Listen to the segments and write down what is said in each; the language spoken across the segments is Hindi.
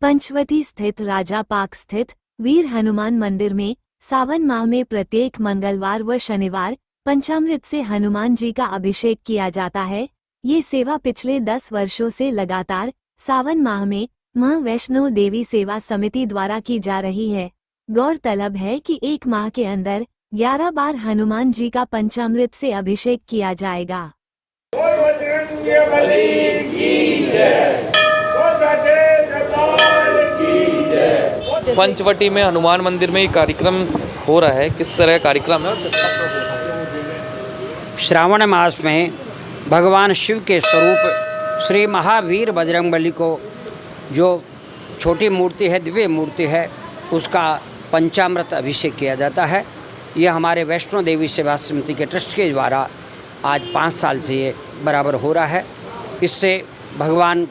पंचवटी स्थित राजा पार्क स्थित वीर हनुमान मंदिर में सावन माह में प्रत्येक मंगलवार व शनिवार पंचामृत से हनुमान जी का अभिषेक किया जाता है। ये सेवा पिछले 10 वर्षों से लगातार सावन माह में मां वैष्णो देवी सेवा समिति द्वारा की जा रही है। गौरतलब है कि एक माह के अंदर 11 बार हनुमान जी का पंचामृत से अभिषेक किया जाएगा। पंचवटी में हनुमान मंदिर में ये कार्यक्रम हो रहा है, किस तरह का कार्यक्रम है? श्रावण मास में भगवान शिव के स्वरूप श्री महावीर बजरंगबली को जो छोटी मूर्ति है, दिव्य मूर्ति है, उसका पंचामृत अभिषेक किया जाता है। यह हमारे वैष्णो देवी सेवा समिति के ट्रस्ट के द्वारा आज 5 साल से ये बराबर हो रहा है। इससे भगवान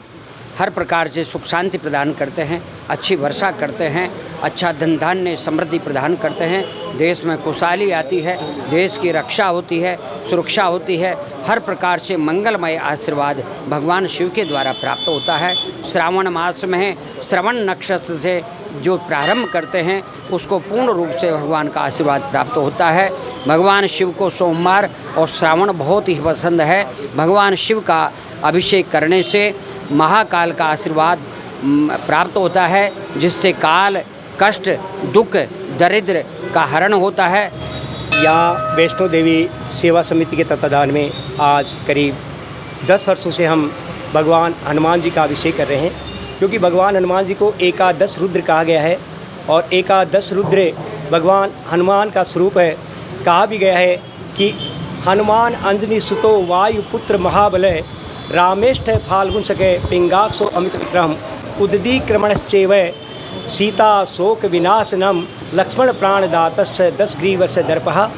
हर प्रकार से सुख शांति प्रदान करते हैं, अच्छी वर्षा करते हैं, अच्छा धन धान्य समृद्धि प्रदान करते हैं, देश में खुशहाली आती है, देश की रक्षा होती है, सुरक्षा होती है, हर प्रकार से मंगलमय आशीर्वाद भगवान शिव के द्वारा प्राप्त होता है। श्रावण मास में श्रवण नक्षत्र से जो प्रारंभ करते हैं उसको पूर्ण रूप से भगवान का आशीर्वाद प्राप्त होता है। भगवान शिव को सोमवार और श्रावण बहुत ही पसंद है। भगवान शिव का अभिषेक करने से महाकाल का आशीर्वाद प्राप्त होता है, जिससे काल, कष्ट, दुख, दरिद्र का हरण होता है। यहाँ वैष्णो देवी सेवा समिति के तत्वाधान में आज करीब 10 वर्षों से हम भगवान हनुमान जी का अभिषेक कर रहे हैं, क्योंकि भगवान हनुमान जी को एकादश रुद्र कहा गया है और एकादश रुद्र भगवान हनुमान का स्वरूप है। कहा भी गया है कि हनुमान अंजनी सुतो वायुपुत्र महाबलय रामेष्ठ फाल्गुन सके पिंगाक्षो अमित विक्रम उद्दीक्रमणश्चैव सीता शोक विनाशनम लक्ष्मण प्राणदातस्य 10 ग्रीवस्य दर्पः।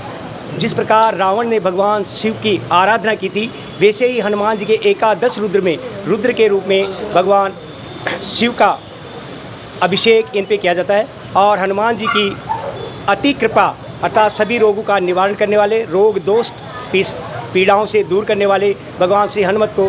जिस प्रकार रावण ने भगवान शिव की आराधना की थी, वैसे ही हनुमान जी के एकादश रुद्र में रुद्र के रूप में भगवान शिव का अभिषेक इन पे किया जाता है। और हनुमान जी की अति कृपा अर्थात सभी रोगों का निवारण करने वाले, रोग दोष पीड़ाओं से दूर करने वाले भगवान श्री हनुमत को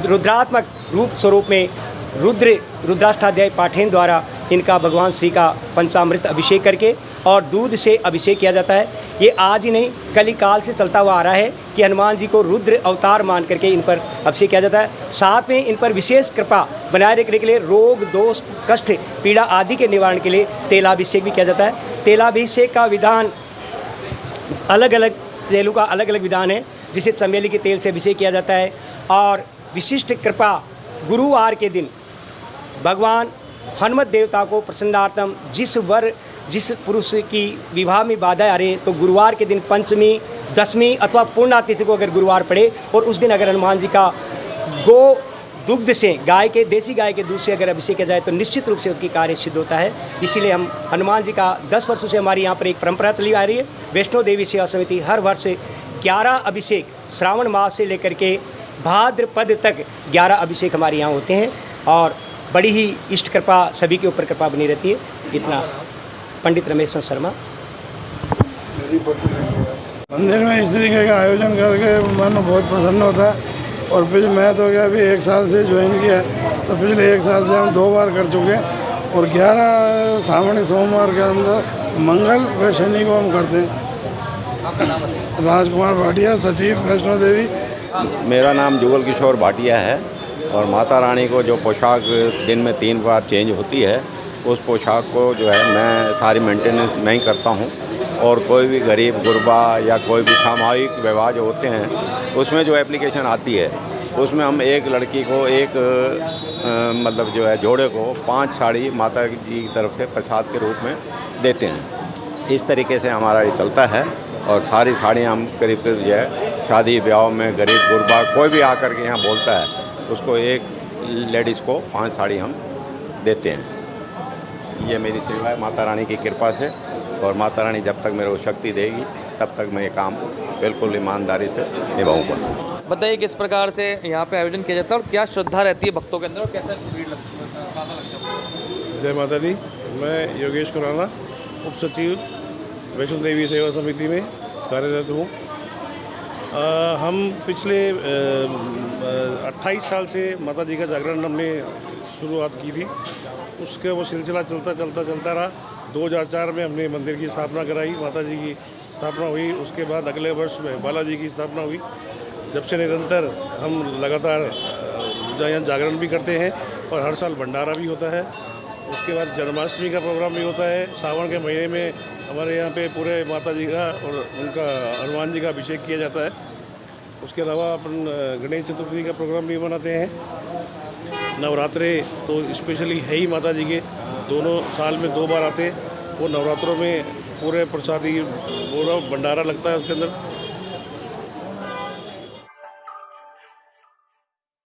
रुद्रात्मक रूप स्वरूप में रुद्राष्टाध्याय पाठेन द्वारा इनका भगवान श्री का पंचामृत अभिषेक करके और दूध से अभिषेक किया जाता है। ये आज ही नहीं, कलिकाल से चलता हुआ आ रहा है कि हनुमान जी को रुद्र अवतार मान करके इन पर अभिषेक किया जाता है। साथ में इन पर विशेष कृपा बनाए रखने के लिए रोग दोष कष्ट पीड़ा आदि के निवारण के लिए तेलाभिषेक भी किया जाता है। तेलाभिषेक का विधान अलग अलग तेलों का अलग अलग विधान है, जिसे चमेली के तेल से अभिषेक किया जाता है। और विशिष्ट कृपा गुरुवार के दिन भगवान हनुमत देवता को प्रसन्नार्थम जिस पुरुष की विवाह में बाधा आ रही है, तो गुरुवार के दिन पंचमी, दशमी अथवा पूर्णा तिथि को अगर गुरुवार पड़े और उस दिन अगर हनुमान जी का गो दुग्ध से, देसी गाय के दूध से अगर अभिषेक किया जाए तो निश्चित रूप से उसकी कार्य सिद्ध होता है। इसीलिए हम हनुमान जी का 10 वर्षों से हमारी यहाँ पर एक परंपरा चली आ रही है। वैष्णो देवी सेवा समिति हर वर्ष 11 अभिषेक श्रावण मास से लेकर के भाद्रपद तक 11 अभिषेक हमारे यहाँ होते हैं और बड़ी ही इष्ट कृपा सभी के ऊपर कृपा बनी रहती है। इतना पंडित रमेश शर्मा। मंदिर में इस तरीके का आयोजन करके मन बहुत प्रसन्न होता है। और फिर मैं तो क्या अभी 1 साल से ज्वाइन किया है, तो पिछले 1 साल से हम 2 बार कर चुके हैं और 11 सावणी सोमवार के अंदर मंगल व शनि को हम करते हैं। राजकुमार भाटिया, सचिव वैष्णो देवी। मेरा नाम जुगल किशोर भाटिया है और माता रानी को जो पोशाक दिन में 3 बार चेंज होती है, उस पोशाक को जो है मैं सारी मेंटेनेंस मैं ही करता हूँ। और कोई भी गरीब गुरबा या कोई भी सामूहिक विवाह जो होते हैं, उसमें जो एप्लीकेशन आती है, उसमें हम एक लड़की को मतलब जो है जोड़े को 5 साड़ी माता जी की तरफ से प्रसाद के रूप में देते हैं। इस तरीके से हमारा ये चलता है और सारी साड़ियाँ हम करीब करीब जो है शादी ब्याह में गरीब गुरबा कोई भी आकर के यहाँ बोलता है, उसको एक लेडीज़ को 5 साड़ी हम देते हैं। ये मेरी सेवा है माता रानी की कृपा से, और माता रानी जब तक मेरे को शक्ति देगी तब तक मैं ये काम बिल्कुल ईमानदारी से निभाऊंगा। बताइए किस प्रकार से यहाँ पे आयोजन किया जाता है और क्या श्रद्धा रहती है भक्तों के अंदर और कैसे भीड़ लगती है? जय माता दी। मैं योगेश खुराना, उप सचिव वैष्णो देवी सेवा समिति में कार्यरत हूँ। हम पिछले 28 साल से माता जी का जागरण हमने शुरुआत की थी। उसका वो सिलसिला चलता रहा। 2004 में हमने मंदिर की स्थापना कराई, माता जी की स्थापना हुई। उसके बाद अगले वर्ष में बालाजी की स्थापना हुई। जब से निरंतर हम लगातार यहाँ जागरण भी करते हैं और हर साल भंडारा भी होता है। उसके बाद जन्माष्टमी का प्रोग्राम भी होता है। सावन के महीने में हमारे यहाँ पे पूरे माता जी का और उनका हनुमान जी का अभिषेक किया जाता है। उसके अलावा अपन गणेश चतुर्थी का प्रोग्राम भी मनाते हैं। नवरात्रे तो स्पेशली है ही माता जी के, दोनों साल में 2 बार आते हैं। वो नवरात्रों में पूरे प्रसादी पूरा भंडारा लगता है उसके अंदर।